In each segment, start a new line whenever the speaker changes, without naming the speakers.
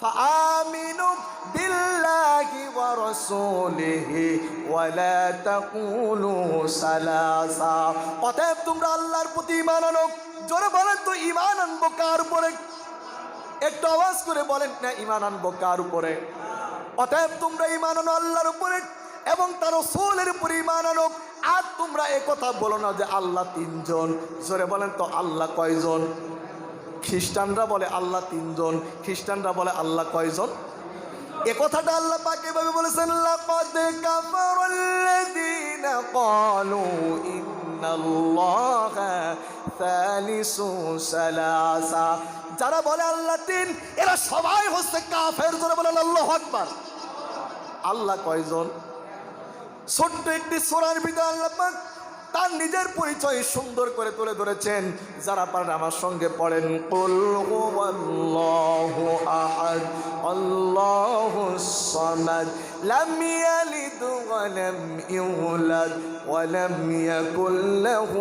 فآمنوا بالله ورسوله ولا تقولوا ثلاثة। অতএব তোমরা আল্লাহর প্রতি ঈমান আনো। জোরে বলেন তো ঈমান আনবো কার উপরে? একটু আওয়াজ করে বলেন না, ঈমান আনবো কার উপরে? অতএব তোমরা ঈমান আনো আল্লাহর উপরে এবং তার রাসূলের উপরে ঈমান আনো। আর তোমরা একথা বলো না যে আল্লাহ তিনজন। জোরে বলেন তো আল্লাহ কয়জন? খ্রিস্টানরা বলে আল্লাহ তিনজন, খ্রিস্টানরা বলে আল্লাহ কয়জন? এ কথাটা আল্লাহ পাক এভাবে বলেছেন, লাকাদ কাফারাল্লাযীনা ক্বালু ইন্নাল্লাহা সালিসু সালাসা। যারা বলে আল্লাহ তিন, এরা সবাই হচ্ছে কাফের। জোরে বলেন আল্লাহু আকবার। আল্লাহ কয়জন? ছোট্ট একটি সূরার ভিতরে আল্লাহ পাক তার নিজের পরিচয় সুন্দর করে তুলে ধরেছেন। যারা পারেন আমার সঙ্গে পড়েন, কুল হুয়াল্লাহু আহাদ আল্লাহুস সামাদ লাম ইয়ালিদ ওয়া লাম ইউলাদ ওয়া লাম ইয়াকুল লাহু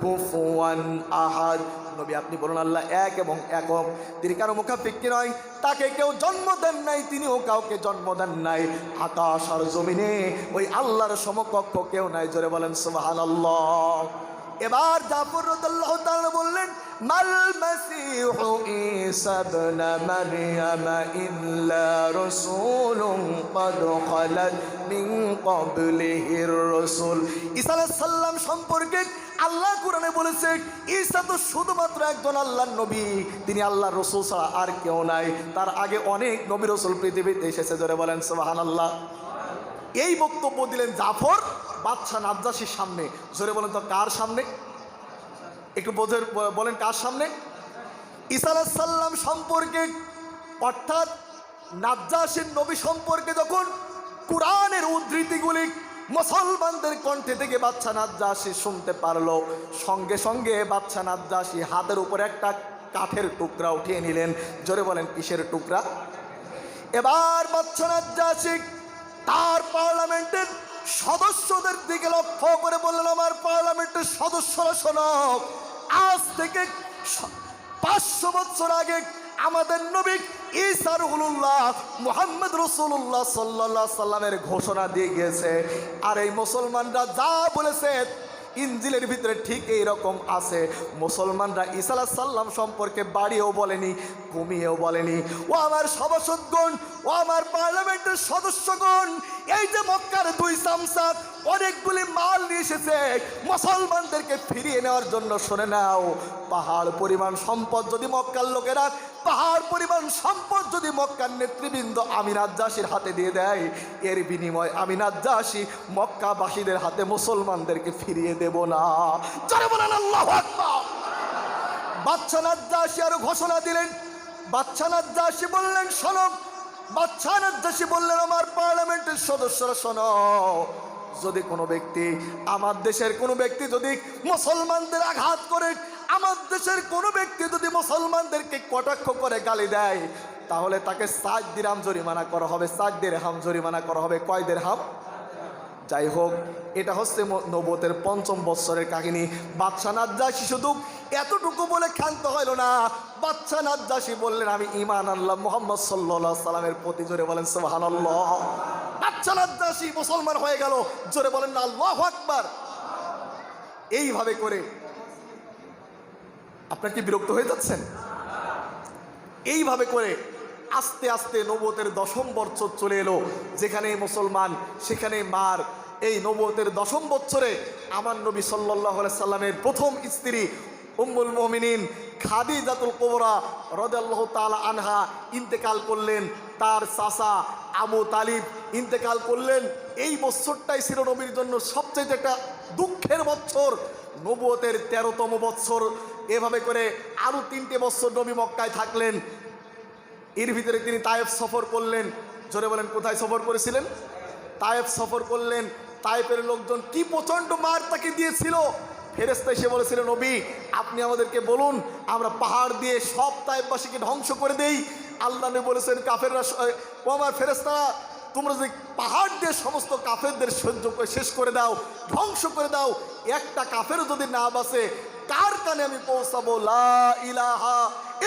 কুফুয়ান আহাদ। নবী আপনি বলুন আল্লাহ এক এবং একক, তিনি কারো মুখাপেক্ষী নয়, তাকে কেউ জন্ম দেন নাই, তিনিও কাউকে জন্ম দেন নাই। আকাশ আর জমিনে ওই আল্লাহর সমকক্ষ কেউ নাই। জোরে বলেন সুবহানাল্লাহ। এবার জাফর রাদিয়াল্লাহু তাআলা বললেন, মাল মাসীহু ঈসা ইবনে মারইয়াম ইল্লা রাসূলুন ক্বাদ খালাত মিন ক্বাবলিহির রাসূল। ঈসা আলাইহিস সালাম সম্পর্কে আল্লাহ কোরআনে বলেছে, ঈসা তো শুধুমাত্র একজন আল্লাহর নবী, তিনি আল্লাহর রাসূল ছাড়া আর কেউ নাই। তার আগে অনেক নবী রাসূল পৃথিবীতে এসেছে। জোরে বলেন সুবহানাল্লাহ। এই বক্তব্য দিলেন জাফর বাদশা নাজ্জাশীর সামনে। জোরে বলেন তো কার সামনে? একটু বলেন কার সামনে? ঈসা আলাইহিস সালাম সম্পর্কে, অর্থাৎ নাজ্জাশীর নবী সম্পর্কে যখন কুরআনের উদ্ধৃতিগুলি মুসলমানদের কণ্ঠে থেকে বাদশা নাজ্জাশী শুনতে পারলো, সঙ্গে সঙ্গে বাদশা নাজ্জাশী হাতের উপর একটা কাঠের টুকরা উঠিয়ে নিলেন। জোরে বলেন কিসের টুকরা? এবার বাদশা নাজ্জাশী তার পার্লামেন্টের সদস্যদের দিকে লক্ষ্য করে বললেন, আমার পার্লামেন্টের সদস্যরা শোনো, আজ থেকে 500 বছর আগে আমাদের নবী ঈসা রুহুল্লাহ মুহাম্মদ রাসূলুল্লাহ সাল্লাল্লাহু আলাইহি সাল্লামের ঘোষণা দিয়ে গেছে। আর এই মুসলমানরা যা বলেছে ইনজিলের ভিতরে ঠিক এই রকম আছে। মুসলমানরা ঈসা আলাইহিস সালাম সম্পর্কে বাড়িয়েও বলেনি, কমিয়েও বলেনি। ও আমার সভাসদগণ, ও আমার পার্লামেন্টের সদস্যগণ, এই যে মক্কার 2 চামচা অনেকগুলি মাল নিয়ে এসেছে মুসলমানদেরকে ফিরিয়ে নেওয়ার জন্য। শুনে নাও, পাহাড় পরিমাণ সম্পদ যদি মক্কার লোকেরা, পাহাড় পরিমাণ সম্পদ যদি মক্কার নেতৃবৃন্দ আমি নাজ্জাশীর হাতে দিয়ে দেয়, এর বিনিময় আমি নাজ্জাশী মক্কাবাসীদের হাতে মুসলমানদেরকে ফিরিয়ে দেব না। জোরে বলেন আল্লাহু আকবার। বাদশা নাজ্জাশী আরো ঘোষণা দিলেন। বাদশা নাজ্জাশী বললেন, শোনো। বাদশা নাজ্জাশী বললেন, আমার পার্লামেন্টের সদস্যরা শোনো, যদি কোনো ব্যক্তি, আমার দেশের কোনো ব্যক্তি যদি মুসলমানদের আঘাত করে, আমার দেশের কোনো ব্যক্তি যদি মুসলমানদেরকে কটাক্ষ করে গালি দেয়, তাহলে তাকে 7 দিরহাম জরিমানা করা হবে। 7 দিরহাম জরিমানা করা হবে। কয় দিরহাম? যাই হোক, এটা হচ্ছে নবুয়তের 5ম বৎসরের কাহিনী। বাদশা নাজ্জাশী শুধু এতটুকু বলে ক্ষান্ত হইল না। বাদশা নাজ্জাশী বললেন, আমি ঈমান আনলাম মুহাম্মদ সাল্লাল্লাহু আলাইহি সাল্লামের প্রতি। জোরে বলেন সুবহানাল্লাহ। বাদশা নাজ্জাশী মুসলমান হয়ে গেল। জোরে বলেন না আল্লাহু আকবার। এইভাবে করে আপনার কি বিরক্ত হয়ে যাচ্ছেন? এইভাবে করে আস্তে আস্তে নবুয়তের 10ম বছর চলে এলো। যেখানে মুসলমান সেখানে মার। এই নবুয়তের 10ম বছরে আমার নবী সাল্লাল্লাহু আলাইহি সাল্লামের প্রথম স্ত্রী উম্মুল মুমিনিন খাদিজাতুল কুবরা রাদিয়াল্লাহু তাআলা আনহা ইন্তেকাল করলেন। তার চাচা আবু তালিব ইন্তেকাল করলেন। এই বছরটাই ছিল নবীর জন্য সবচেয়ে একটা দুঃখের বছর। নবুয়তের 13তম বছর। এভাবে করে আরো 3টে বছর নবী মক্কায় থাকলেন। এর ভিতরে তিনি তায়েফ সফর করলেন। জোরে বলেন কোথায় সফর করেছিলেন? তায়েফ সফর করলেন। তায়েফের লোকজন কি প্রচণ্ড মার তাকে দিয়েছিল। ফেরেশতা এসে বলেছিল, নবী আপনি আমাদেরকে বলুন, আমরা পাহাড় দিয়ে সব তায়েফবাসীকে ধ্বংস করে দেই। আল্লাহ নবী বলেছেন, কাফেররা, ও আমার ফেরেশতারা, তোমরা যদি পাহাড় দিয়ে সমস্ত কাফেরদের সহ্য করে শেষ করে দাও, ধ্বংস করে দাও, একটা কাফেরও যদি না বাঁচে, কার কানে আমি পৌঁছাবো লা ইলাহা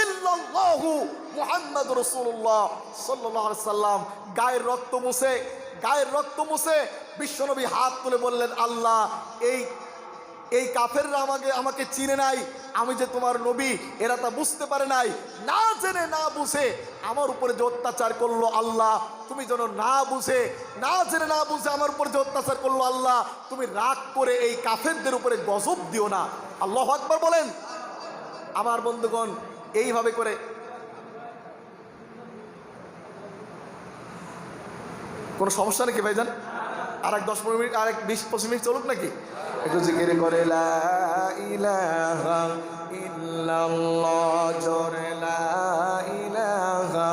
ইল্লাল্লাহু মুহাম্মদ রাসূলুল্লাহ সাল্লাল্লাহু আলাইহি সাল্লাম গায়ের রক্ত মুছে বিশ্বনবী হাত তুলে বললেন, আল্লাহ এই কাফেররা আমাকে চিনে নাই, আমি যে তোমার নবী এরা তা বুঝতে পারে নাই, না জেনে না বুঝে আমার উপরে যে অত্যাচার করলো আল্লাহ তুমি যেন না জেনে না বুঝে আমার উপরে যে অত্যাচার করলো আল্লাহ তুমি রাগ করে এই কাফেরদের উপরে গজব দিও না। আল্লাহু আকবার বলেন। আমার বন্ধুগণ, এইভাবে করে কোনো সমস্যা নাকি ভাইজান? আর এক 10-15 মিনিট, আর এক 20-25 মিনিট চলুক নাকি? একটু জিকির করে লা ইলাহা ইল্লাল্লাহ, জোরে লা ইলাহা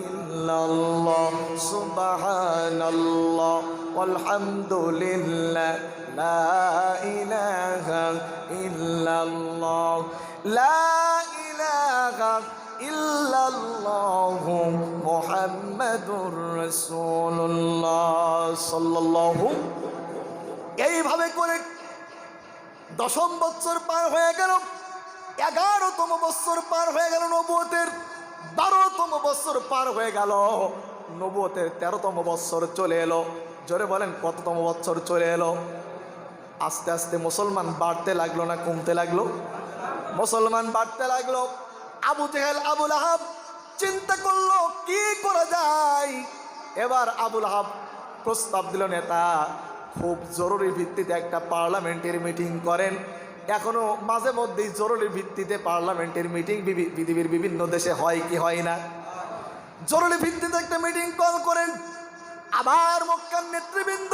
ইল্লাল্লাহ, সুবহানাল্লাহ ওয়ালহামদুলিল্লাহ, লা ইলাহা ইল্লাল্লাহ, লা ইলাহা ইল্লাল্লাহু মুহাম্মাদুর রাসূলুল্লাহ সাল্লাল্লাহু। এইভাবে করে 10ম বছর পার হয়ে গেল, 11তম বছর পার হয়ে গেল নবুয়তের, 12তম বছর পার হয়ে গেল নবুয়তের, 13তম বছর চলে এলো। জোরে বলেন কততম বছর চলে এলো? আস্তে আস্তে মুসলমান বাড়তে লাগলো না কমতে লাগলো? মুসলমান বাড়তে লাগলো। আবু জেহেল আবুল আহাব চিন্তা করলো কি করা যায়। এবার আবুল আহাব প্রস্তাব দিল, নেতা খুব জরুরি ভিত্তিতে একটা পার্লামেন্টের মিটিং করেন। এখনো মাঝে মধ্যেই জরুরি ভিত্তিতে পার্লামেন্টের মিটিং পৃথিবীর বিভিন্ন দেশে হয় কি হয় না? জরুরি ভিত্তিতে একটা মিটিং কল করেন। আবার মক্কার নেতৃবৃন্দ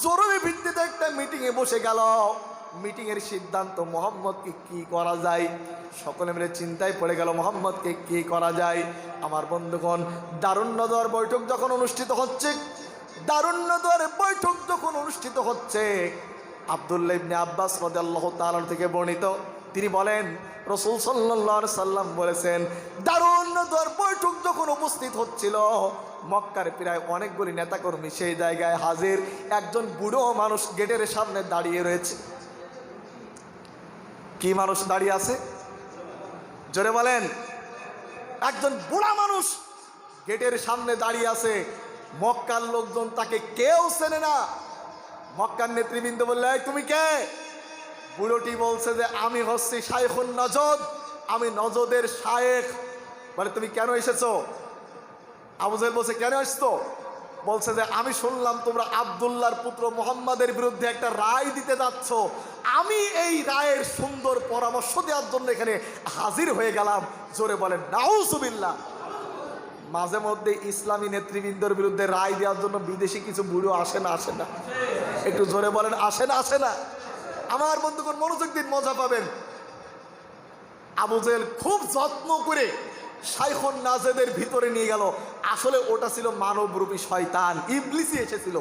জরুরি ভিত্তিতে একটা মিটিংয়ে বসে গেল। মিটিংয়ের সিদ্ধান্ত, মুহাম্মদকে কি করা যায়। সকলে মিলে চিন্তায় পড়ে গেল মুহাম্মদকে কি করা যায়। আমার বন্ধুগণ, দারুন নদওয়ার বৈঠক যখন অনুষ্ঠিত হচ্ছে, আব্দুল্লাহ ইবনে আব্বাস রাদিয়াল্লাহু তাআলা থেকে বর্ণিত, তিনি বলেন রাসূল সাল্লাল্লাহু আলাইহি সাল্লাম বলেছেন, দারুন নদওয়ার বৈঠক যখন উপস্থিত হচ্ছিল, মক্কার প্রায় অনেকগুলি নেতাকর্মী সেই জায়গায় হাজির। একজন বুড়ো মানুষ গেটের সামনে দাঁড়িয়ে রয়েছে। কি মানুষ দাঁড়িয়ে আছে? জোরে বলেন। একজন বুড়া মানুষ গেটের সামনে দাঁড়িয়ে আছে। মক্কার লোকজন তাকে কেউ চেনে না। মক্কার নেতৃবৃন্দ বললে, তুমি কে? বুড়োটি বলছে যে আমি হচ্ছি শাইখুন নজদ, আমি নজদের শায়েখ। বলে তুমি কেন এসেছো? আবু জেহেল বলছে কেন এসছো? বলছে যে আমি শুনলাম তোমরা আব্দুল্লাহর পুত্র মুহাম্মাদের বিরুদ্ধে একটা রায় দিতে যাচ্ছ, আমি এই রায়ের সুন্দর পরামর্শ দেওয়ার জন্য এখানে হাজির হয়ে গেলাম। জোরে বলেন নাউজুবিল্লাহ। মাঝে মধ্যে ইসলামী নেতৃবৃন্দের বিরুদ্ধে রায় দেওয়ার জন্য বিদেশি কিছু বুড়ো আসে না? একটু জোরে বলেন আসে না? আমার বন্ধুগণ মনোযোগ দিন, মজা পাবেন। আবু জেহেল খুব যত্ন করে শাইখুন নাজেদের ভিতরে নিয়ে গেল। আসলে ওটা ছিল মানবরূপী শয়তান, ইবলিসই এসেছিল।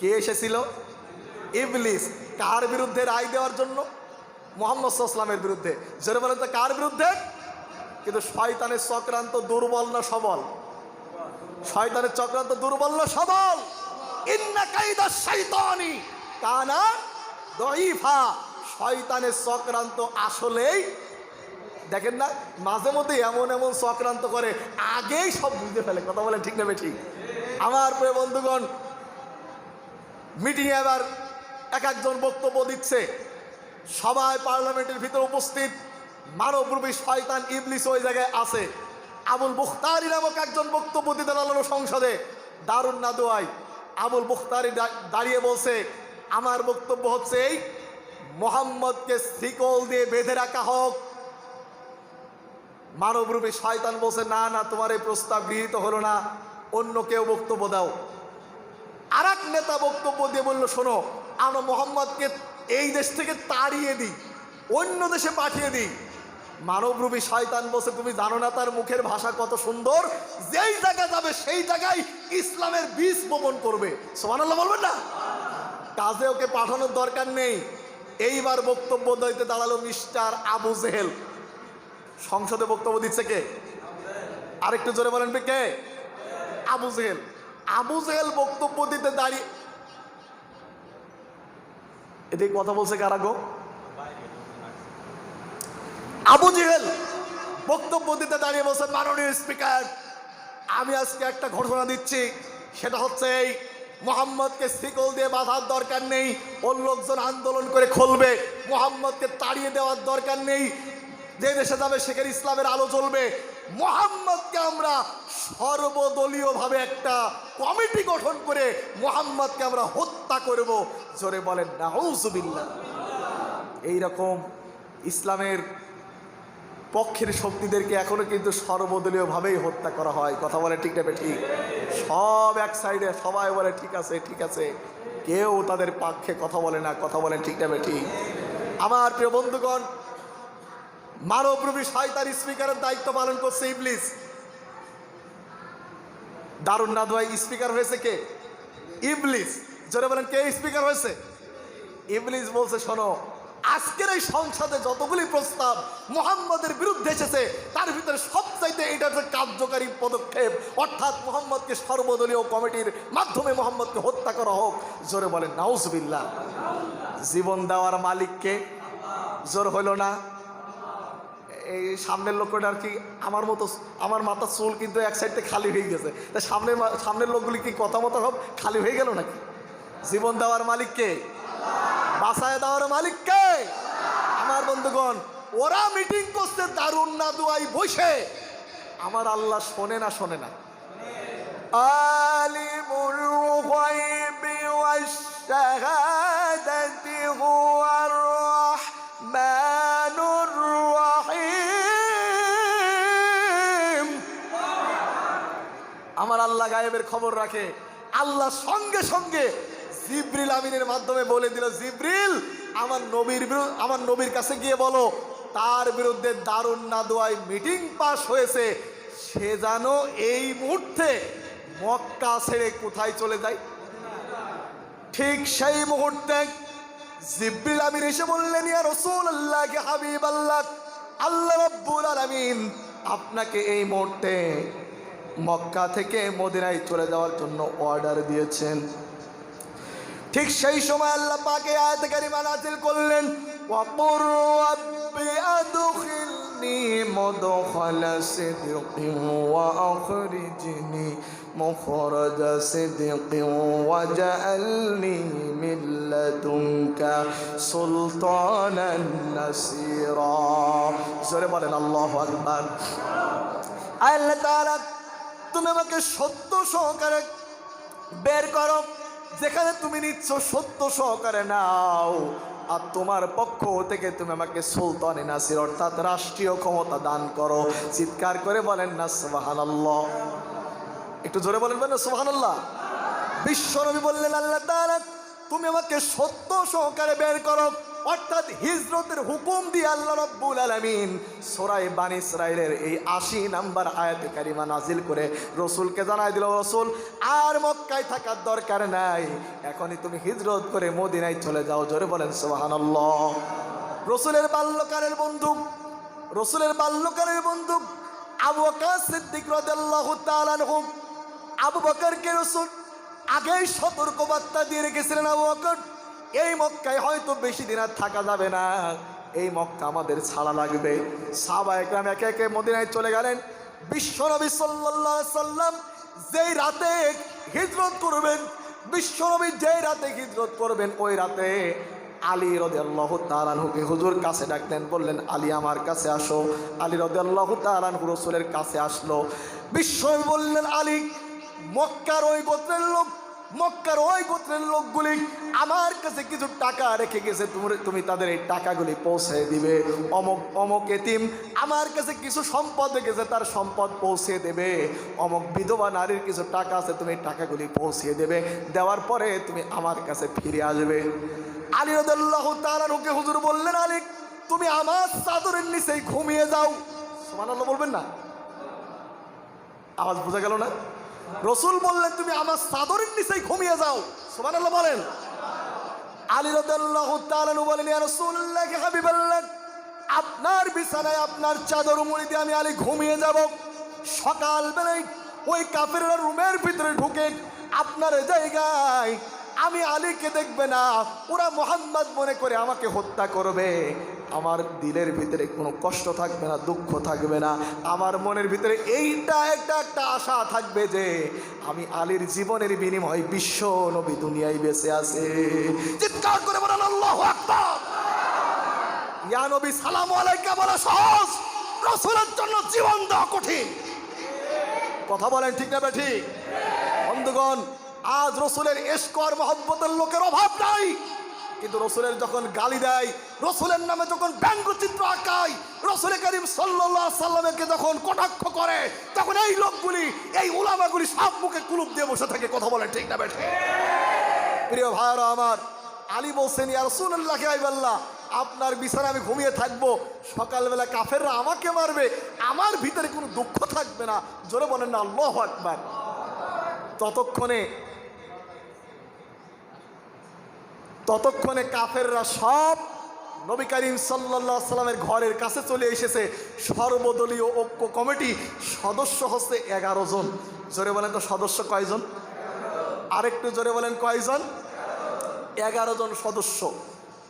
কে এসেছিল? ইবলিস। কার বিরুদ্ধে রায় দেওয়ার জন্য? মুহাম্মদ সাল্লাল্লাহু আলাইহি ওয়াসাল্লামের বিরুদ্ধে। জোরে বলেন তো কার বিরুদ্ধে? কিন্তু শয়তানের চক্রান্ত দুর্বল না সবল? শয়তানের চক্রান্ত দুর্বল না সবল? ইন্না কাইদাশ শাইতানি কানা দাঈফা। শয়তানের চক্রান্ত আসলেই দেখেন না, মাঝে মধ্যে এমন চক্রান্ত করে আগেই সব বুঝে ফেলে। কথা বলে ঠিক না ঠিক? আমার প্রিয় বন্ধুগণ, মিটিংয়ে এবার একজন বক্তব্য দিচ্ছে। সবাই পার্লামেন্টের ভিতরে উপস্থিত। মানবরূপী শয়তান ইবলিস ওই জায়গায় আছে। আবুল বুখতারি নামক একজন বক্তব্য দিতে লাগলো সংসদে, দারুন নাদওয়ায়। আবুল বুখতারি দাঁড়িয়ে বলছে, আমার বক্তব্য হচ্ছে এই, মুহাম্মদকে শিকল দিয়ে বেঁধে রাখা হোক। মানবরূপী শয়তান বলছে, না তোমার এই প্রস্তাব গৃহীত হলো না, অন্য কেউ বক্তব্য দাও। আর এক নেতা বক্তব্য দিয়ে বলল, শোনো, আমরা মুহাম্মদকে এই দেশ থেকে তাড়িয়ে দিই, অন্য দেশে পাঠিয়ে দিই। মানবরূপী শয়তান বলছে, তুমি জানো না তার মুখের ভাষা কত সুন্দর, যেই জায়গা যাবে সেই জায়গায় ইসলামের বীজ বপন করবে। সুবহানাল্লাহ বলবেন না? কাজে ওকে পাঠানোর দরকার নেই। এইবার বক্তব্য দিতে দাঁড়ালো মিস্টার আবু জেহেল। সংসদে বক্তব্য দিচ্ছে কে? আরেকটু জোরে বলেন কে? আবু জেহেল। আবু জেহেল বক্তব্য দিতে দাঁড়িয়ে, এদিকে কথা বলছে কারা গো? আবু জেহেল বক্তব্য দিতে দাঁড়িয়ে বলছেন, মাননীয় স্পিকার, আমি আজকে একটা ঘোষণা দিচ্ছি, সেটা হচ্ছে এই মোহাম্মদকে শিকল দিয়ে বাঁধার দরকার নেই, ওর লোকজন আন্দোলন করে খুলবে, মোহাম্মদকে তাড়িয়ে দেওয়ার দরকার নেই, যে দেশে যাবে সেখানে ইসলামের আলো জ্বলবে, মোহাম্মদকে আমরা সর্বদলীয়ভাবে একটা কমিটি গঠন করে মোহাম্মদকে আমরা হত্যা করব। জোরে বলেন নাউজুবিল্লাহ। এইরকম ইসলামের পক্ষের শক্তিদেরকে এখনো কিন্তু সর্বদলীয়ভাবেই হত্যা করা হয়। কথা বলে ঠিক না ঠিক? সব এক সাইডে, সবাই বলে ঠিক আছে ঠিক আছে, কেউ তাদের পক্ষে কথা বলে না। কথা বলেন ঠিক না ঠিক? আমার প্রিয় বন্ধুগণ, মানবরূপী শয়তান স্পিকারের দায়িত্ব পালন করছে ইবলিস। দারুন নাদওয়ায় স্পিকার হয়েছে কে? ইবলিস। জোরে বলেন, কে স্পিকার হয়েছে? ইবলিস বলছে, শোনো, আজকের এই সংসদে যতগুলি প্রস্তাব মুহাম্মদের বিরুদ্ধে এসেছে তার ভিতরে সবচাইতে এটা হচ্ছে কার্যকারী পদক্ষেপ, অর্থাৎ মুহাম্মদকে সর্বদলীয় কমিটির মাধ্যমে মুহাম্মদকে হত্যা করা হোক। জোরে বলেন নাউজুবিল্লাহ। জীবন দেওয়ার মালিককে? জোর হলো না? এই সামনের লোকটা আর কি আমার মতো, আমার মাথার চুল কিন্তু এক সাইডে খালি হয়ে গেছে, তা সামনের লোকগুলি কি কথা মতো সব খালি হয়ে গেল নাকি? জীবন দেওয়ার মালিককে? বাঁচায় দেওয়ার মালিককে? আমার বন্ধুগণ, ওরা মিটিং করছে দারুন নাদওয়ায় বসে, আমার আল্লাহ শোনে না? শোনে না? আলিমুল গায়বি ওয়াশ শাহাদাতি হুয়ার রাহমানুর রাহিম। আমার আল্লাহ গায়েবের খবর রাখে। আল্লাহ সঙ্গে সঙ্গে জিবরিল আমিনের মাধ্যমে বলে দিল, জিবরিল আমার নবীর কাছে গিয়ে বলো তার বিরুদ্ধে দারুন নাদওয়ায় মিটিং পাস হয়েছে, সে যেন এই মুহূর্তে মক্কা ছেড়ে কোথায় চলে যায়। ঠিক সেই মুহূর্তে জিবরিল আমিন এসে বললেন, ইয়া রাসূলুল্লাহ, কে হাবিবাল্লাহ, আল্লাহ রাব্বুল আলামিন আপনাকে এই মুহূর্তে মক্কা থেকে মদিনায় চলে যাওয়ার জন্য অর্ডার দিয়েছেন। ঠিক সেই সময় আল্লাহ পাক এই আয়াত কারিমা নাযিল করলেন, ওয়াকুর রাব্বি আদখিলনি মুদখালা সিদকিন ওয়া আখরিজনি মুখরাজা সিদকিন ওয়াজআলনি মিন লাদুনকা সুলতানান নাসীরা। জোরে বলেন আল্লাহু আকবার। আল্লাহ তাআলা, তুমি আমাকে সত্য সহকারে বের করো, যেখানে তুমি নিচ্ছ সত্য সহকারে নাও, আর তোমার পক্ষ থেকে তুমি আমাকে সুলতানে নাসির অর্থাৎ রাষ্ট্রীয় ক্ষমতা দান করো। চিৎকার করে বলেন না সুবহানাল্লাহ। একটু জোরে বলেন না সুবহানাল্লাহ। বিশ্বনবী বললেন, আল্লাহ তাআলা তুমি আমাকে সত্য সহকারে বের করো, অর্থাৎ হিজরতের হুকুম দিয়ে আল্লাহ রাব্বুল আলামিন সূরা বানী ইসরাঈলের এই ৮০ নাম্বার আয়াতে কারিমা নাজিল করে রাসূলকে জানাই দিল, রাসূল আর মক্কায় থাকার দরকার নাই, এখনই তুমি হিজরত করে মদিনায় চলে যাও। জোরে বলেন সুবহানাল্লাহ। রাসূলের বাল্যকালের বন্ধু আবু বকর সিদ্দিক রাদিয়াল্লাহু তাআলা আনহু, আবু বকরকে রাসূল আগেই সতর্কবার্তা দিয়ে রেখেছিলেন, আবু বকর এই মক্কায় হয়তো বেশি দিন আর থাকা যাবে না, এই মক্কা আমাদের ছাড়া লাগবে। সাহাবায়ে কেরাম একে একে মদিনায় চলে গেলেন। বিশ্বনবী সাল্লাল্লাহু আলাইহি সাল্লাম যেই রাতে হিজরত করবেন, বিশ্বনবী যেই রাতে হিজরত করবেন, ওই রাতে আলী রাদিয়াল্লাহু তাআলা আনহুকে হুজুর কাছে ডাকলেন, বললেন, আলী আমার কাছে আসো। আলী রাদিয়াল্লাহু তাআলা আনহু রাসূলের কাছে আসলো। বিশ্বনবী বললেন, আলী, মক্কার ওই গোত্রের লোকগুলি আমার কাছে কিছু টাকা রেখে গেছে, তুমি তাদের এই টাকাগুলি পৌঁছে দিবে। অমক এতিম আমার কাছে কিছু সম্পদ রেখেছে, তার সম্পদ পৌঁছে দেবে। অমক বিধবা নারীর কিছু টাকা আছে, তুমি টাকাগুলি পৌঁছে দেবে। দেওয়ার পরে তুমি আমার কাছে ফিরে আসবে। আলী রাদিয়াল্লাহু তাআলা আনহুকে হুজুর বললেন, আলী তুমি আমার চাদরের নিচেই ঘুমিয়ে যাও। সুবহানাল্লাহ বলবেন না? আওয়াজ বোঝা গেল না? রাসূল বললেন, তুমি আমার চাদরের নিচেই ঘুমিয়ে যাও। সুবহানাল্লাহ বলেন। আলী রাদিয়াল্লাহু তাআলা আনহু বলেন, ইয়া রাসূলুল্লাহ, কে হাবিবাল্লাহ, আপনার বিছানায় আপনার চাদর মুড়ি দিয়ে আমি আলী ঘুমিয়ে যাব। সকালবেলায় ওই কাফেররা রুমের ভিতরে ঢুকে আপনার জায়গায় আমি আলীকে দেখবে না, ওরা মুহাম্মদ মনে করে আমাকে হত্যা করবে। আমার দিলের ভিতরে কোনো কষ্ট থাকবে না, দুঃখ থাকবে না। আমার মনের ভিতরে এইটা একটা আশা থাকবে যে আমি আলীর জীবনের বিনিময়ে বিশ্ব নবী দুনিয়ায় বেঁচে আছে। চিৎকার করে বলেন আল্লাহু আকবার। ইয়া নবী সালামু আলাইকা বলা সহজ, রাসূলের জন্য জীবন দেওয়া কঠিন। কথা বলেন ঠিক না ঠিক? বন্ধুগণ, আজ রসুলের ইশক আর মহব্বতের লোকের অভাব নাই, কিন্তু রসুলের যখন গালি দেয়, রসুলের নামে যখন ব্যঙ্গচিত্র আঁকায়, রসুল করিম সাল্লাল্লাহু আলাইহি সাল্লামকে যখন কটাক্ষ করে, তখন এই লোকগুলি, এই উলামাগুলি সব মুখে কুলুপ দিয়ে বসে থাকে। কথা বলেন ঠিক না ঠিক? প্রিয় ভাইরা আমার, আলী বলছেন, ইয়া রাসূলুল্লাহ আইবাল্লাহ, আপনার বিছানায় আমি ঘুমিয়ে থাকবো, সকালবেলা কাফেররা আমাকে মারবে, আমার ভিতরে কোনো দুঃখ থাকবে না। জোরে বলেন না আল্লাহু আকবার। ততক্ষণে কাফেররা সব নবী করিম সাল্লাল্লাহু আলাইহি সাল্লামের ঘরের কাছে চলে এসেছে। সর্বদলীয় ঐক্য কমিটি সদস্য হচ্ছে 11 জন। জোরে বলেন তো সদস্য কয়জন? আরেকটু জোরে বলেন কয়জন? 11 জন সদস্য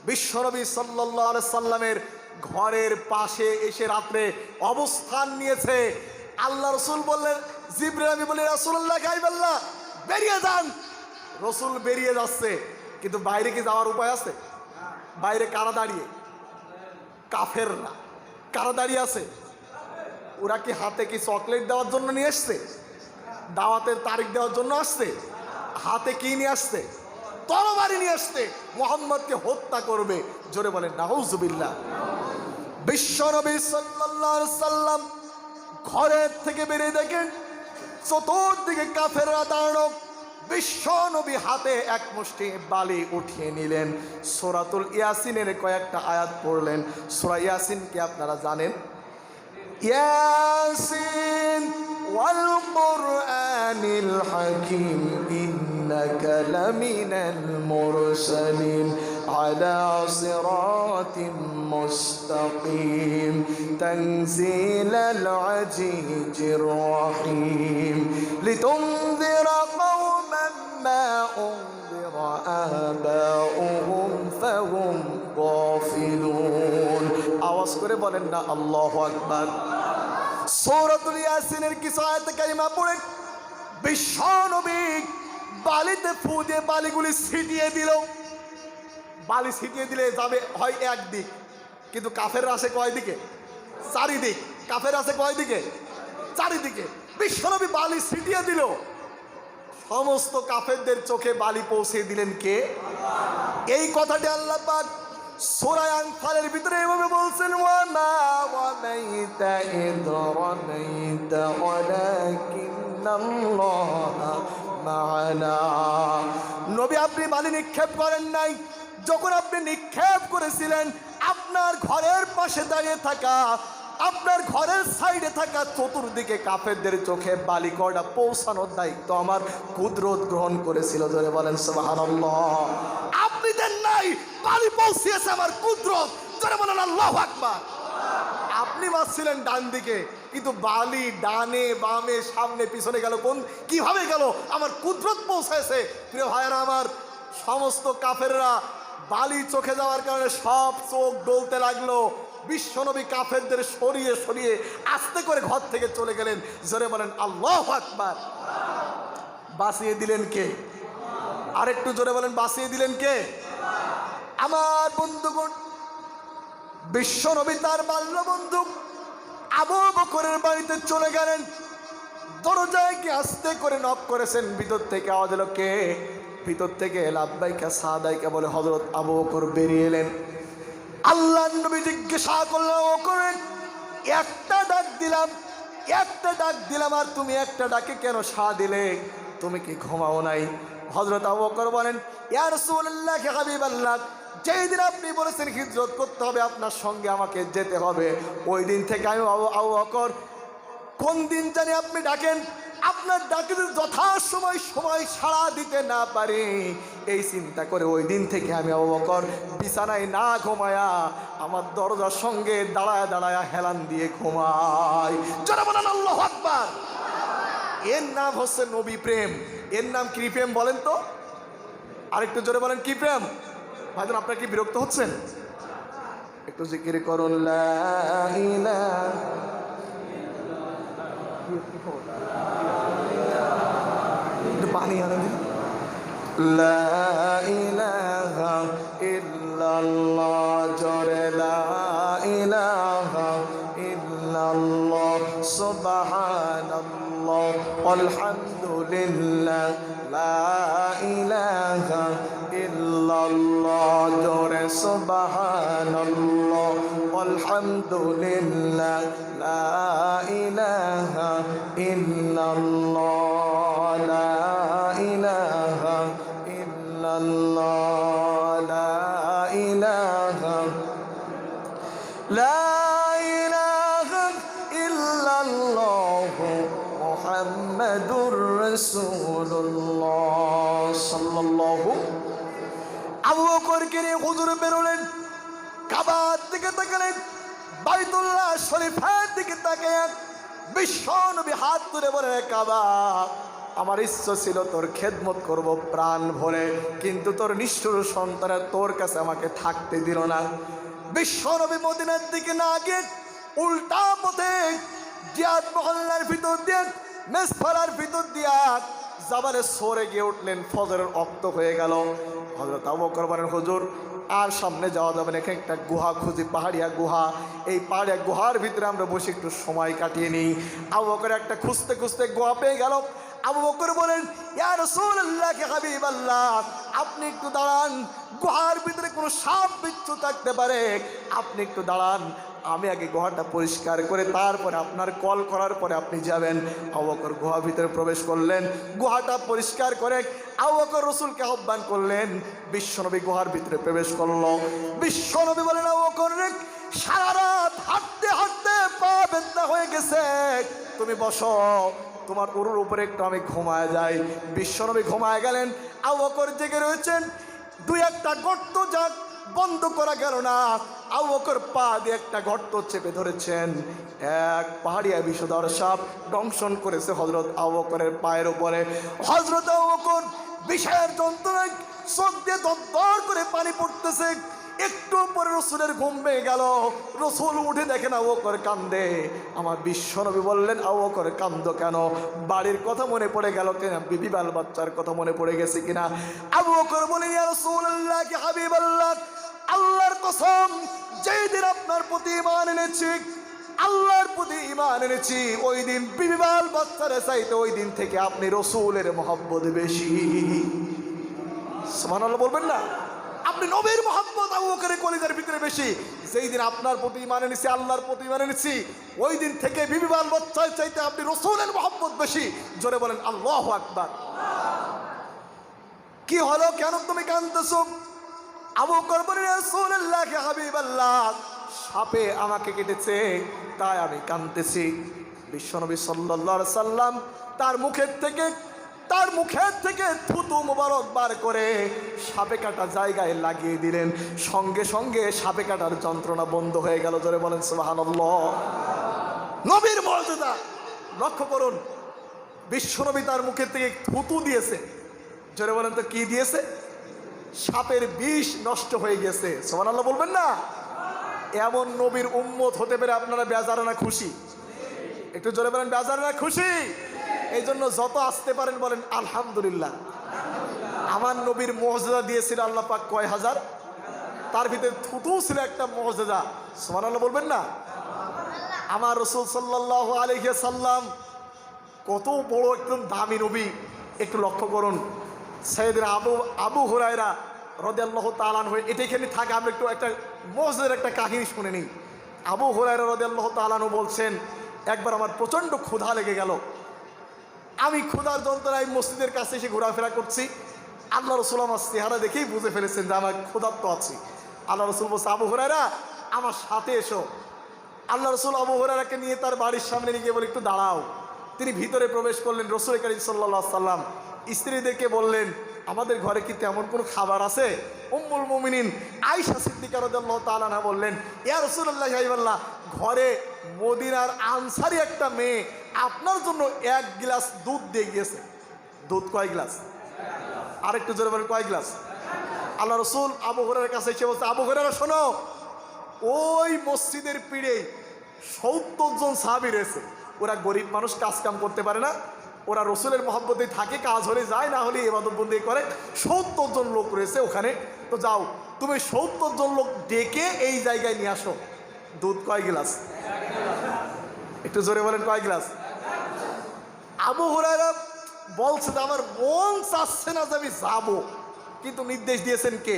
বিশ্বনবী সাল্লাল্লাহু আলাইহি সাল্লামের ঘরের পাশে এসে রাত্রে অবস্থান নিয়েছে। আল্লাহ রসুল বললেন, জিবরিল আমি বলি, রাসূলুল্লাহ গাইবাল্লাহ বেরিয়ে যান। রসুল বেরিয়ে যাচ্ছে, কিন্তু বাইরে কি যাওয়ার উপায় আছে? বাইরে কারা দাঁড়িয়ে? কাফেররা। কারা দাঁড়িয়ে আছে? ওরা কি হাতে কি চকলেট দেওয়ার জন্য নিয়ে আসছে? দাওয়াতের তারিখ দেওয়ার জন্য আসছে? হাতে কি নিয়ে আসছে? তরবারি নিয়ে আসছে, মুহাম্মদকে হত্যা করবে। জোরে বলেন নাউজুবিল্লাহ। বিশ্বনবী সাল্লাল্লাহু আলাইহি সাল্লাম ঘরের থেকে বেরিয়ে দেখেন চতুর্দিকে কাফেররা দাঁড়ানো। বিশ্বনবী হাতে এক মুষ্টি বালি উঠিয়ে নিলেন, সূরাতুল ইয়াসিনের কয়েকটা আয়াত পড়লেন। সূরা ইয়াসিন কি আপনারা জানেন? ইয়াসিন ওয়াল কুরআনিল হাকীম ইন্নাকা লামিনাল মুরসালিন আলা সিরাতিম মুস্তাকিম তানজিলাল আজিজির রহিম লিতুনযিরা কওমান মা উনযিরা আবাউহুম ফাহুম গাফিলুন। আওয়াজ করে বলেন না আল্লাহু আকবার। সূরাতুল ইয়াসিনের কিছু আয়াত কারিমা পড়ে বিশ্বনবী বালিতে ফু দিয়ে বালিগুলি ছিটিয়ে দিল। বালি ছিটিয়ে দিলে যাবে হয় একদিক, কিন্তু কাফের আসে কয় দিকে? চারিদিক। কাফের আসে কয় দিকে? চারিদিকে। বিশ্বনবী বালি ছিটিয়ে দিল, সমস্ত কাফেরদের চোখে বালি পৌঁছে দিলেন কে? এই কথাটি আল্লাহ পাক সূরা আনফালের ভিতরে এভাবে বলছেন, ওয়া মা রামাইতা ইয রামাইতা ওয়ালাকিন্নাল্লাহা মা'ানা। নবী আপনি বালি নিক্ষেপ করেন নাই, যখন আপনি নিক্ষেপ করেছিলেন আপনার ঘরের পাশে দাঁড়িয়ে থাকা, আপনার ঘরের সাইডে থাকা চতুর্দিকে কাফেরদের চোখে বালি কড়া পৌঁছানোর দায়িত্ব আমার কুদরত গ্রহণ করেছিল। ধরে বলেন সুবহানাল্লাহ। আপনি দেন নাই, বালি পৌঁছিয়েছে আমার কুদরত। ধরে বলেন আল্লাহু আকবার। আপনি মারছিলেন ডান দিকে, কিন্তু বালি ডানে বামে সামনে পিছনে গেল কোন কিভাবে গেল? আমার কুদরত পৌঁছাইছে। প্রিয় ভাইয়েরা আমার, সমস্ত কাফেররা বালি চোখে যাওয়ার কারণে সব চোখ ডলতে লাগলো। বিশ্বনবী কাফেরদের সরিয়ে সরিয়ে আস্তে করে ঘর থেকে চলে গেলেন। জোরে বলেন আল্লাহু আকবার। বাঁচিয়ে দিলেন কে? আরেকটু জোরে বলেন বাঁচিয়ে দিলেন কে? আমার বন্ধুগণ, বিশ্বনবী তার বাল্য বন্ধু আবু বকরের বাড়িতে চলে গেলেন। দরজায় কি আস্তে করে নক করেছেন, ভিতর থেকে আওয়াজ এলো কে? ভিতর থেকে লাব্বাইকা সাদাইকা বলে হযরত আবু বকর বেরিয়ে এলেন। আল্লাহর নবী জিজ্ঞাসা করলেন, ও করেন একটা ডাক দিলাম আর তুমি একটা ডাকে কেন সাড়া দিলে? তুমি কি ঘুমাও নাই? হযরত আবু বকর বলেন, ইয়া রাসূলুল্লাহ হাবিবাল্লাহ, যেই দিন আপনি বলেছেন হিজরত করতে হবে, আপনার সঙ্গে আমাকে যেতে হবে, ওই দিন থেকে আমি আবু বকর কোন দিন জানি আপনি ডাকেন, আপনার ডাকে যদি যথাসময় সময় সাড়া দিতে না পারি, এই চিন্তা করে ওই দিন থেকে আমি আবু বকর বিছানায় না ঘুমায়া আমার দরজার সঙ্গে দাঁড়ায় দাঁড়ায় হেলান দিয়ে ঘুমাই। যারা বলেন আল্লাহু আকবার। এর নাম হচ্ছে নবী প্রেম। এর নাম কি প্রেম বলেন তো? আরেকটু জোরে বলেন কি প্রেম? ভাইজান আপনারা কি বিরক্ত হচ্ছেন? একটু জিকির করুন, লা ইলাহা। একটু পানি আনেন। লা ইলাহা ইল্লাল্লাহ, জোরে লা ইলাহা ইল্লাল্লাহ, সুবহানাল্লাহ, আলহামদুলিল্লাহ, লা ইলাহা ইল্লাল্লাহ, জোরে সুবহানাল্লাহ, আলহামদুলিল্লাহ, লা ইলাহা ইল্লাল্লাহ, লা ইলাহা ইল্লাল্লাহ, লা ইলাহা, লা ইলাহা ইল্লাল্লাহ, মুহাম্মাদুর রাসূলুল্লাহ সাল্লাল্লাহু। আবু বকরকে নিয়ে হুজুর বেরোলেন, কাবার দিকে তাকালেন, বাইতুল্লাহ শরীফের দিকে তাকিয়ে বিশ্ব নবী হাত তুলে বলে, কাবা, আমার ইচ্ছা ছিল তোর খেদমত করব প্রাণ ভরে, কিন্তু তোর নিষ্ঠুর সন্তানের তোর কাছে আমাকে থাকতে দিল না। বিশ্ব নবী মদিনার দিকে না গিয়ে উল্টা পথে জিয়াদ মহল্লার ভিতর দিয়ে মেসফারার ভিতর দিয়া জাবালে সরে গিয়ে উঠলেন। ফজরের রক্ত হয়ে গেল। হযরত আবু বকর বলেন, হুজুর আর সামনে যাওয়া যাবে না, এখানে একটা গুহা খুঁজি, পাহাড়িয়া গুহা। এই পাহাড়িয়া গুহার ভিতরে আমরা বসে একটু সময় কাটিয়ে নিই। আবু বকর একটা খুঁজতে খুঁজতে গুহা পেয়ে গেল। আবু বকর বলেন, ইয়া রাসূলুল্লাহ, কে হাবিবাল্লাহ, আপনি একটু দাঁড়ান, গুহার ভিতরে কোনো সাপ বিচ্ছু থাকতে পারে, আপনি একটু দাঁড়ান, আমি আগে গুহাটা পরিষ্কার করে তারপরে আপনার কল করার পরে আপনি যাবেন। আবু বকর গুহার ভিতরে প্রবেশ করলেন, গুহাটা পরিষ্কার করে আবু বকর রাসূলকে আহ্বান করলেন। বিশ্বনবী গুহার ভিতরে প্রবেশ করলো। বিশ্বনবী বলেন, আবু বকর, সারা রাত হাঁটতে হাঁটতে পা ব্যথা হয়ে গেছে, তুমি বসো, তোমার উরুর উপরে একটু আমি ঘুমায় যাই। বিশ্বনবী ঘুমায় গেলেন। আবু বকর জেগে রয়েছেন। দুই একটা গর্ত যাক বন্ধ করা গেল না। আবু বকর পা দিয়ে একটা গর্ত চেপে ধরেছেন। এক পাহাড়িয়া বিষধর সাপ দংশন করেছে হযরত আবু বকরের পায়ের উপরে। হযরত আবু বকর বিষের যন্ত্রণায় চোখ দিয়ে দর করে পানি পড়তেছে। একটু পরে রসুলের ঘুম ভেঙে গেল। রসুল উঠে দেখেন আবু বকর কান্দে। আমার বিশ্বনবী বললেন, আবু বকর কান্দো কেন? বাড়ির কথা মনে পড়ে গেল কিনা? বিবি বাল বাচ্চার কথা মনে পড়ে গেছে কিনা? আবু বকর বলে, ইয়া রাসূলুল্লাহ, কি হাবিবাল্লাহ, আল্লাহর কসম, যেই দিন আপনার প্রতি ঈমান এনেছি, আল্লাহর প্রতি ঈমান এনেছি, ওই দিন বিবি বাল বাচ্চারে চাইতে ওই দিন থেকে আপনি রসুলের মহব্বত বেশি। সুবহানাল্লাহ বলবেন না? আপনি নবীর মহব্বত আবু বকরের কলিজার ভিতরে বেশি। যেই দিন আপনার প্রতি ঈমান এনেছি, আল্লাহর প্রতি ঈমান এনেছি, ওই দিন থেকে বিবি বাল বাচ্চার চাইতে আপনি রসুলের মহব্বত বেশি। জোরে বলেন আল্লাহু আকবার। কি হলো? কেন তুমি কাঁদতেছো? আবু বকর বলেন, রাসূলুল্লাহ, কে হাবিবাল্লাহ, সাপে আমাকে কেটেছে, তাই আমি কাঁদতেছি। বিশ্বনবী সাল্লাল্লাহু আলাইহি সাল্লাম তার মুখের থেকে থুতু মোবারক বার করে সাপে কাটা জায়গায় লাগিয়ে দিলেন। সঙ্গে সঙ্গে সাপে কাটার যন্ত্রণা বন্ধ হয়ে গেল। জোরে বলেন সুবহানাল্লাহ। নবীর মর্যাদা লক্ষ্য করুন। বিশ্বনবী তার মুখের থেকে থুতু দিয়েছে। জোরে বলেন তো কি দিয়েছে? সাপের বিষ নষ্ট হয়ে গেছে। সুবহানাল্লাহ বলবেন না? এমন নবীর উম্মত হতে পেরে আপনারা বেজার না খুশি? একটু জোরে বলেন, বেজার না খুশি? এই জন্য যত আসতে পারেন বলেন আলহামদুলিল্লাহ। আমার নবীর মুআজিজা দিয়েছিল আল্লাহ পাক কয় হাজার, তার ভিতরে থুতু ছিল একটা মুআজিজা। সুবহানাল্লাহ বলবেন না? আমার রাসূল সাল্লাল্লাহু আলাইহি সাল্লাম কত বড় একদম দামি নবী। একটু লক্ষ্য করুন, সাইয়েদনা আবু হুরায়রা রাদিয়াল্লাহু তাআলা আনহু, এটা এখানে থাকে, আমরা একটু একটা মুআজিজার একটা কাহিনী শুনে নিই। আবু হুরায়রা রাদিয়াল্লাহু তাআলা আনহু বলছেন, একবার আমার প্রচণ্ড ক্ষুধা লেগে গেল। আমি ক্ষুধার যন্ত্রণায় মসজিদের কাছে এসে ঘোরাফেরা করছি। আল্লাহ রাসূল আমার চেহারা দেখেই বুঝে ফেলেছেন যে আমার ক্ষুধার্ত আছি। আল্লাহ রাসূল বলছে, আবু হুরায়রা, আমার সাথে এসো। আল্লাহ রাসূল আবু হুরায়রাকে নিয়ে তার বাড়ির সামনে নিয়ে গিয়ে বলে, একটু দাঁড়াও। তিনি ভিতরে প্রবেশ করলেন। রাসূল কারীম সাল্লাল্লাহু আলাইহি সাল্লাম স্ত্রীদেরকে বললেন, আমাদের ঘরে কি তেমন কোনো খাবার আছে? উম্মুল মুমিনিন আয়েশা সিদ্দিকা রাদিয়াল্লাহু তাআলা আনহা বললেন, ইয়া রাসূলুল্লাহ, ইয়া হাবিবাল্লাহ, ঘরে মদিনার আনসারী একটা মেয়ে আপনার জন্য 1 গ্লাস দুধ দিয়ে গিয়েছে। দুধ কয় গ্লাস? আরেকটু জোরে বলেন, কয় গ্লাস? আল্লাহ রাসূল আবু হুরায়রার কাছে এসে বলছে, আবু হুরায়রা শোনো, ওই মসজিদের পিড়ে 70 জন সাহাবী রয়েছে। ওরা গরিব মানুষ, কাজ কাম করতে পারে না, ওরা রসুলের মহব্বতে থাকে, কাজ হলে যায়, না হলে ইবাদত বন্দি করে। 70 জন লোক রয়েছে ওখানে। তো যাও তুমি 70 জন লোক ডেকে এই জায়গায় নিয়ে আসো। দুধ কয় গ্লাস? একটু জোরে বলেন, কয় গ্লাস? আবু হুরায়রা বলছে যে আমার মন চাচ্ছে না যে আমি যাবো, কিন্তু নির্দেশ দিয়েছেন কে?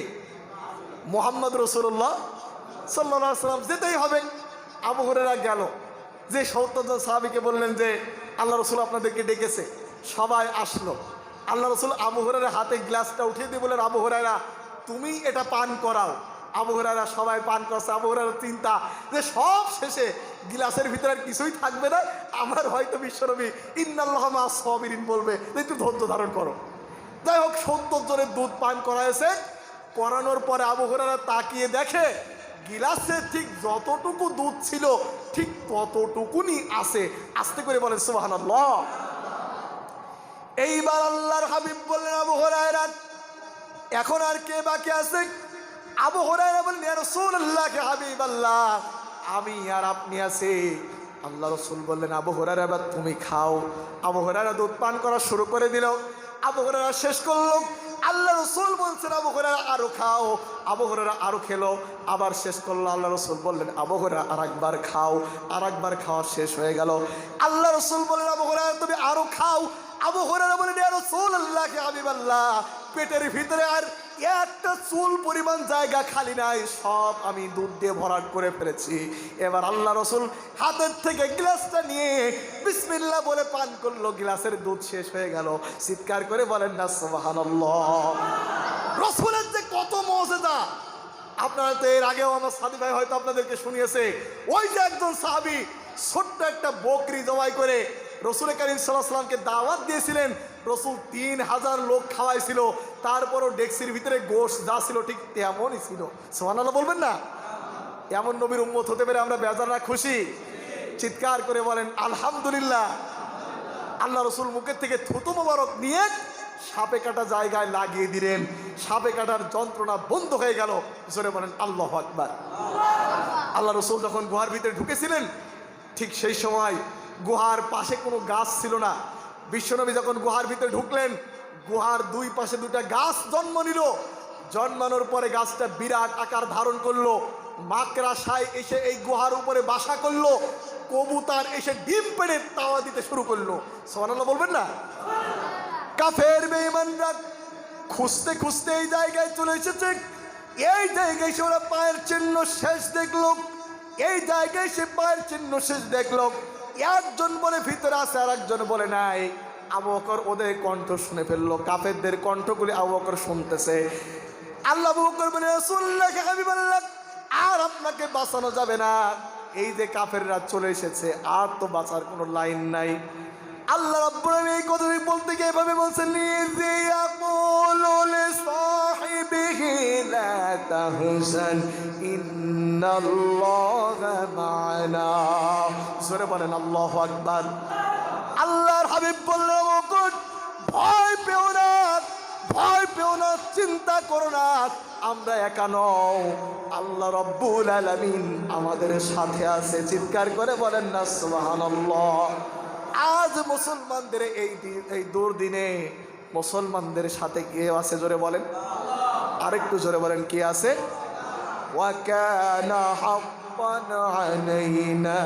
মুহাম্মদ রাসূলুল্লাহ সাল্লাল্লাহু আলাইহি ওয়াসাল্লাম, যেতেই হবে। আবু হুরায়রা গেল, যে 70 জন সাহাবীকে বললেন যে আল্লাহ রসুল আপনাদেরকে ডেকেছে। সবাই আসলো। আল্লাহ রসুল আবু হুরায়রার হাতে গ্লাসটা উঠিয়ে দিয়ে বললেন, আবু হুরায়রা তুমি এটা পান করাও। আবু হুরায়রা সবাই পান করছে। আবু হুরায়রার চিন্তা যে সব শেষে গ্লাসের ভিতরে আর কিছুই থাকবে না, আমার হয়তো বিশ্বনবী ইন্নাল্লাহা মা'আস সাবিরিন বলবে, একটু ধৈর্য ধারণ করো। যাই হোক, 70 জনের দুধ পান করাইছে। করানোর পরে আবু হুরায়রা তাকিয়ে দেখে গিলাসে ঠিক যতটুকু দুধ ছিল ঠিক ততটুকুনি আছে। আস্তে করে বলেন সুবহানাল্লাহ। এইবার আল্লাহর হাবিব বললেন, আবু হুরায়রা এখন আর কে বাকি আছে? আবু হুরায়রা বললেন, ইয়া রাসূলুল্লাহ, কে হাবিবাল্লাহ, আমি আর আপনি আছি। আল্লাহ রসুল বললেন, আবু হুরায়রা এবার তুমি খাও। আবু হুরায়রা দুধ পান করা শুরু করে দিল। আবু হুরায়রা শেষ করলো। আল্লাহ রসুল বলছেন, আবু হুরায়রা আরো খাও। আবু হুরায়রা আরো খেলো, আবার শেষ করলো। আল্লাহ রসুল বললেন, আবু হুরায়রা আর একবার খাও। আর একবার খাওয়া শেষ হয়ে গেল। আল্লাহ রসুল বললেন, আবু হুরায়রা তুমি আরো খাও। আবু হুরায়রা বললেন, ইয়া রাসূলুল্লাহ, কে হাবিবাল্লাহ, পেটের ভিতরে আর একটা চুল পরিমাণ জায়গা খালি নাই, সব আমি দুধ দিয়ে ভরাট করে ফেলেছি। এবার আল্লাহ রসুল হাতের থেকে গ্লাসটা নিয়ে বিসমিল্লাহ বলে পান করলো। গ্লাসের দুধ শেষ হয়ে গেল। চিৎকার করে বলেন না সুবহানাল্লাহ। রসুলের যে কত মুজিজা! আপনারা তো এর আগেও আমার সাথী ভাই হয়তো আপনাদেরকে শুনিয়েছে। ওই যে একজন সাহাবী ছোট্ট একটা বকরি জবাই করে রসুল করিম সাল্লাল্লাহু আলাইহি ওয়াসাল্লামকে দাওয়াত দিয়েছিলেন। রসুল 3000 লোক খাওয়াইছিল, তারপরও ডেক্সির ভিতরে গোশত যা ছিল ঠিক তেমনই ছিল। সুবহানাল্লাহ বলবেন না? এমন নবীর উম্মত হতে পেরে আমরা বেজার না খুশি? চিৎকার করে বলেন আলহামদুলিল্লাহ। আল্লাহ রসুল মুখের থেকে থুতু মোবারক নিয়ে সাপে কাটা জায়গায় লাগিয়ে দিলেন। সাপে কাটার যন্ত্রণা বন্ধ হয়ে গেল। জোরে বলেন আল্লাহু আকবার। আল্লাহ রসুল যখন গুহার ভিতরে ঢুকেছিলেন, ঠিক সেই সময় গুহার পাশে কোনো গাছ ছিল না। বিশ্বনবী যখন গুহার ভিতরে ঢুকলেন, গুহার দুই পাশে দুটা গাছ জন্ম নিল। জন্মানোর পরে গাছটা বিরাট আকার ধারণ করলো। মাকড়াসায় এসে এই গুহার উপরে বাসা করলো। কবুতর এসে ডিম পেড়ে তাওয়া দিতে শুরু করলো। সুবহানাল্লাহ বলবেন না? কাফের বেঈমানরা খুঁজতে খুঁজতে এই জায়গায় চলে এসেছে। এই জায়গায় সে ওরা পায়ের চিহ্ন শেষ দেখলো। এই জায়গায় সে পায়ের চিহ্ন শেষ দেখলো। একজন বলে ভিতরে আছে, আর একজন বলে নাই। আবু বকর ওদের কণ্ঠ শুনে ফেললো। কাফেরদের কণ্ঠগুলি আবু বকর শুনতেছে। আল্লাহ আবু বকর বলে, রাসূলুল্লাহ, কে হাবিবাল্লাহ, আর আপনাকে বাঁচানো যাবে না। এই যে কাফেররা চলে এসেছে, আর তো বাঁচার কোনো লাইন নাই। আল্লাহ রাব্বুল আলামিন এই কথাটি বলতে গিয়ে এভাবে বলছেন, ইয়াকুলু লিসাহিবিহি লা তাহজান ইন্নাল্লাহা মা'ানা। জোরে বলেন আল্লাহু আকবার। আল্লাহর হাবিব বললেন, ভয় পেও না, ভয় পেও না, চিন্তা করো না, আমরা একা নও, আল্লাহ রাব্বুল আলামিন আমাদের সাথে আছে। চিৎকার করে বলেন না সুবহানাল্লাহ। আজ মুসলমানদের এই দুর্দিনে মুসলমানদের সাথে কে আছে? জোরে বলেন, আরেকটু জোরে বলেন, কে আছে? ওয়া কানা হাক্কান আলাইনা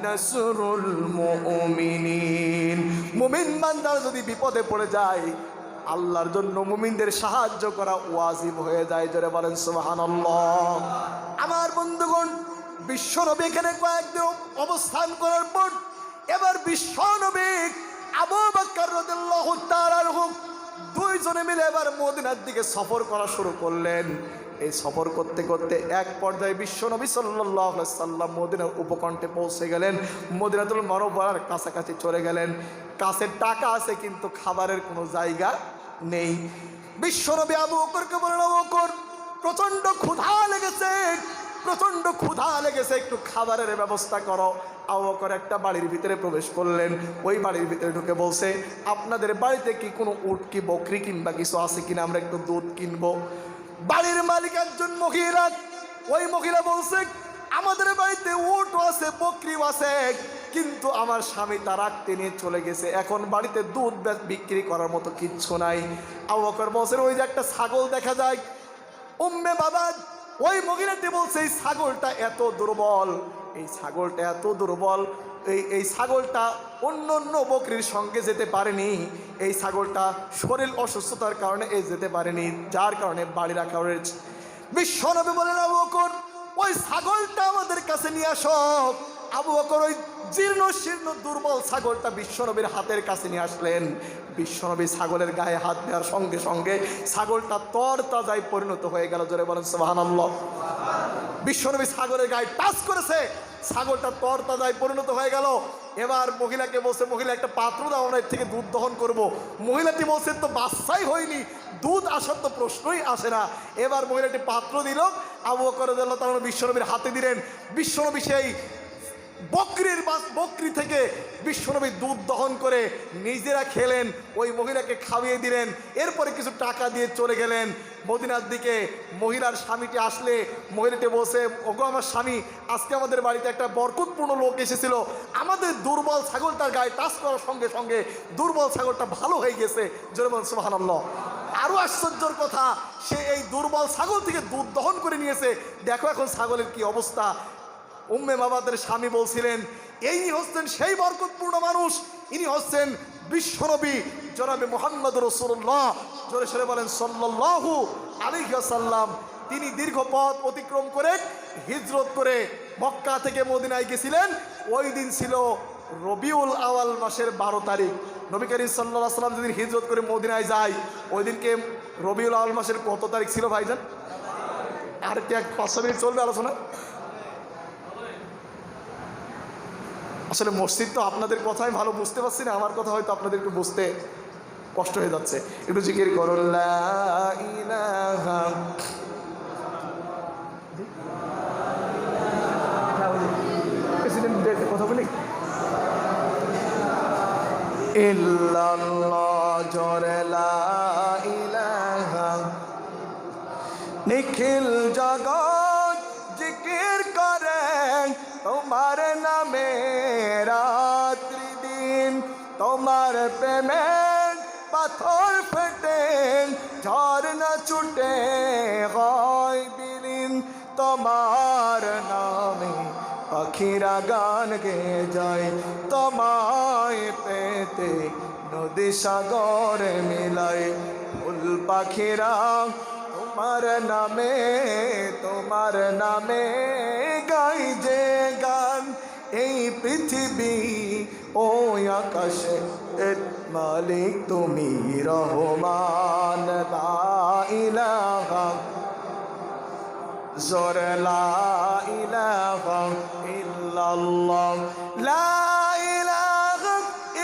নাসরুল মুমিনিন। মুমিন বান্দা যদি বিপদে পড়ে যায়, আল্লাহর জন্য মুমিনদের সাহায্য করা ওয়াজিব হয়ে যায়। জোরে বলেন সুবহানাল্লাহ। আমার বন্ধুগণ, বিশ্বনবী এখানে কয়েকদিন অবস্থান করার পর এবার বিশ্বনবী আবু বকর রাদিয়াল্লাহু তাআলা আনহু দুইজনে মিলে এবার মদিনার দিকে সফর করা শুরু করলেন। এই সফর করতে করতে এক পর্যায়ে বিশ্বনবী সাল্লাল্লাহু আলাইহি সাল্লাম মদিনার উপকণ্ঠে পৌঁছে গেলেন। মদিনাতুল মুনাওয়ারার কাছাকাছি চলে গেলেন। কাছে টাকা আছে কিন্তু খাবারের কোনো জায়গা নেই। বিশ্বনবী আবু বকরকে বললেন, আবু বকর, প্রচণ্ড ক্ষুধা লেগেছে, প্রচণ্ড ক্ষুধা লেগেছে, একটু খাবারের ব্যবস্থা করো। আবু বকর একটা বাড়ির ভিতরে প্রবেশ করলেন। ওই বাড়ির ভিতরে ঢুকে বলছে, আপনাদের বাড়িতে কি কোনো উট কি বকরি কিংবা কিছু আছে কিনা, আমরা একটু দুধ কিনবো। বাড়ির মালিক একজন মহিলা, ওই মহিলা বলছে আমাদের বাড়িতে উট আছে, বকরি আছে, কিন্তু আমার স্বামী তা রাখতে নিয়ে চলে গেছে, এখন বাড়িতে দুধ বিক্রি করার মতো কিচ্ছু নাই। আবু বকর বলছেন ওই যে একটা ছাগল দেখা যায়। উম্মে বাবা ওই মহিলাটি বলছে এই ছাগলটা এত দুর্বল, এই ছাগলটা এত দুর্বল, এই ছাগলটা অন্য অন্য বকরির সঙ্গে যেতে পারেনি, এই ছাগলটা শরীর অসুস্থতার কারণে যেতে পারেনি, যার কারণে বাড়ি রাখা হয়েছে। বিশ্বনবী বলেন আবু বকর ওই ছাগলটা আমাদের কাছে নিয়ে আসো। আবু বকর ওই জীর্ণ শীর্ণ দুর্বল ছাগলটা বিশ্বনবীর হাতের কাছে নিয়ে আসলেন। বিশ্বনবী ছাগলের গায়ে হাত দেওয়ার সঙ্গে সঙ্গে ছাগলটা তরতাজায় পরিণত হয়ে গেল। জোরে বলেন সুবহানাল্লাহ। বিশ্বনবী ছাগলের গায়ে টাচ করেছে, ছাগলটা তরতাজায় পরিণত হয়ে গেল। এবার মহিলাকে বলছে মহিলা একটা পাত্র দাও, আমরা এর থেকে দুধ দহন করব। মহিলাটি বলছে তো বাচ্চাই হয়নি, দুধ আসার তো প্রশ্নই আসে না। এবার মহিলাটি পাত্র দিল, আবু বকর রাদিয়াল্লাহু তাআলা বিশ্বনবীর হাতে দিলেন। বিশ্বনবী সেই বকরি থেকে বিশ্বনবী দুধ দহন করে নিজেরা খেলেন, ওই মহিলাকে খাইয়ে দিলেন। এরপরে কিছু টাকা দিয়ে চলে গেলেন মদিনার দিকে। মহিলার স্বামীটি আসলে মহিলাটি বলছে ওগো আমার স্বামী, আজকে আমাদের বাড়িতে একটা বরকতপূর্ণ লোক এসেছিল, আমাদের দুর্বল ছাগলটার গায়ে টাচ করার সঙ্গে সঙ্গে দুর্বল ছাগলটা ভালো হয়ে গেছে। জোরে বলেন সুবহানাল্লাহ। আরো আশ্চর্যের কথা, সে এই দুর্বল ছাগল থেকে দুধ দহন করে নিয়েছে, দেখো এখন ছাগলের কি অবস্থা। উম্মে মাবাদের স্বামী বলছিলেন এই হচ্ছেন সেই বরকতপূর্ণ মানুষ, ইনি হচ্ছেন বিশ্বনবী জনাবে মুহাম্মদ রাসূলুল্লাহ, জোরে সরে বলেন সাল্লাল্লাহু আলাইহি ওয়াসাল্লাম। তিনি দীর্ঘ পথ অতিক্রম করে হিজরত করে মক্কা থেকে মদিনায় গেছিলেন। ওই দিন ছিল রবিউল আওয়াল মাসের 12 তারিখ। নবী করিম সাল্লাল্লাহু আলাইহি ওয়াসাল্লাম যেদিন হিজরত করে মদিনায় যায়, ওই দিনকে রবিউল আওয়াল মাসের কত তারিখ ছিল ভাইজান? আর কি 5 মিনিট চলবে আলোচনা? আসলে মসজিদ তো আপনাদের কথাই ভালো বুঝতে পারছি না, আমার কথা হয়তো আপনাদের একটু বুঝতে কষ্ট হয়ে যাচ্ছে। একটু জিকির করুন লা ইলাহা কথা বলি ইল্লাল্লাহ জোরে লা ইলাহা। নিখিল জগৎ জিকির করেন তোমার নামে রাত্রি দিন, তোমার প্রেমে পাথর ফেটে ঝর্ণা ছুটে হয় বিলীন, তোমার নামে পাখিরা গান গেয়ে যায়, তোমায় পেতে নদী সাগরে মিলায়, ফুল পাখিরা তোমার নামে গাই যে গান, এই পৃথিবী ও আকাশে মালিক তুমি রহমান। লা ইলাহা জোরে লা ইলাহা ইল্লাল্লাহ, লা ইলাহা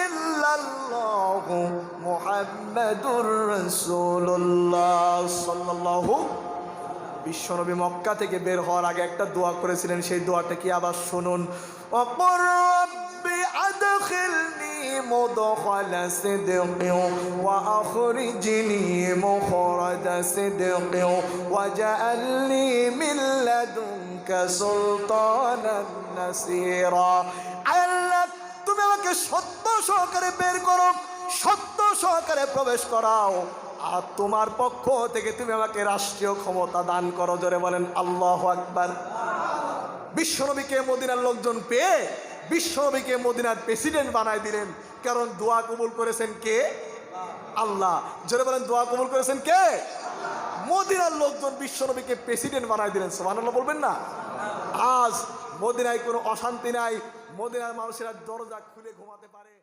ইল্লাল্লাহ মুহাম্মাদুর রাসূলুল্লাহ সাল্লাল্লাহু। বিশ্বনবী মক্কা থেকে বের হওয়ার আগে একটা দোয়া করেছিলেন, সেই দোয়াটা কি আবার শুনুন। ওয়াকুর রাব্বি আদখিলনি মুদখালা সিদকিন ওয়া আখরিজনি মুখরাজা সিদকিন ওয়াজআলনি মিন লাদুনকা সুলতানান নাসীরা। আল্লাহ তুমি আমাকে সত্য সহকারে বের করো, সত্য সহকারে প্রবেশ করাও, আর তোমার পক্ষ থেকে তুমি আমাকে রাষ্ট্রীয় ক্ষমতা দান করো। জোরে বলেন আল্লাহু আকবার। বিশ্বনবীকে মদিনার লোকজন পেয়ে বিশ্বনবীকে মদিনার প্রেসিডেন্ট বানায় দিলেন, কারণ দোয়া কবুল করেছেন কে? আল্লাহ। জোরে বলেন দোয়া কবুল করেছেন কে? মদিনার লোকজন বিশ্বনবীকে প্রেসিডেন্ট বানায় দিলেন। সুবহানাল্লাহ বলবেন না? আজ মদিনায় কোনো অশান্তি নাই, মদিনার মানুষেরা দরজা খুলে ঘুমাতে পারে।